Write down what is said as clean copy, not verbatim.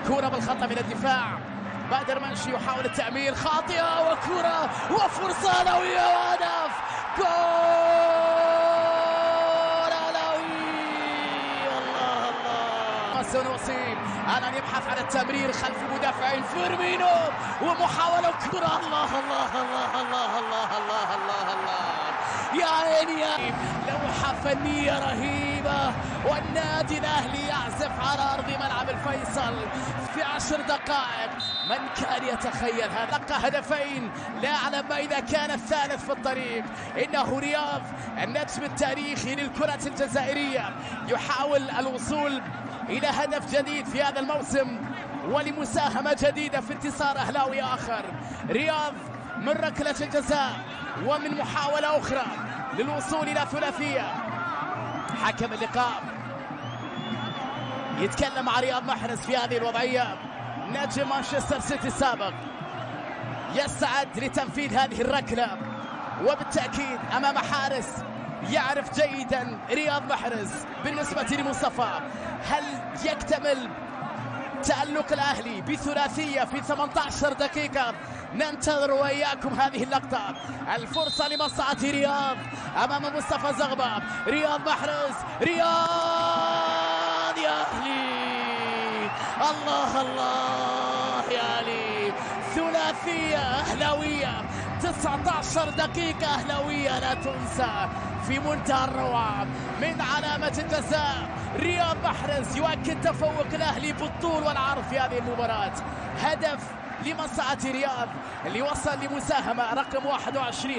كرة بالخطأ من الدفاع. بدر منشي يحاول التأمير، خاطئة وكرة وفرصة أهلاوية وهدف. جول أهلاوي. الله الله. حسن وسيم الآن يبحث عن التمرير خلف مدافعين، فيرمينو ومحاولة كرة. الله الله الله الله الله الله الله الله. يا عيني يا لوحة فنية رهيبة، والنادي الأهلي يعزف على أرض ملعب الفيصل في 10 دقائق. من كان يتخيل هذا؟ لقى هدفين، لا أعلم إذا كان الثالث في الطريق. إنه رياض النجم التاريخي للكرة الجزائرية يحاول الوصول إلى هدف جديد في هذا الموسم ولمساهمة جديدة في انتصار أهلاوي آخر. رياض من ركلة الجزاء ومن محاولة أخرى للوصول إلى ثلاثية. حكم اللقاء يتكلم مع رياض محرز في هذه الوضعية. نجم مانشستر سيتي السابق يسعد لتنفيذ هذه الركلة، وبالتأكيد أمام حارس يعرف جيدا رياض محرز. بالنسبة لمصطفى، هل يكتمل تألق الأهلي بثلاثية في 18 دقيقة؟ ننتظر وإياكم هذه اللقطة. الفرصة لمصلحة رياض أمام مصطفى زغبة. رياض محرز، رياض يا أهلي. الله الله يا أهلي. ثلاثية أهلاوية، 19 دقيقة أهلاوية لا تنسى، في منتهى الروعة. من علامة الجزاء رياض محرز يؤكد تفوق الأهلي بالطول والعرض في هذه المباراة. هدف لمصلحة رياض اللي وصل لمساهمة رقم 21.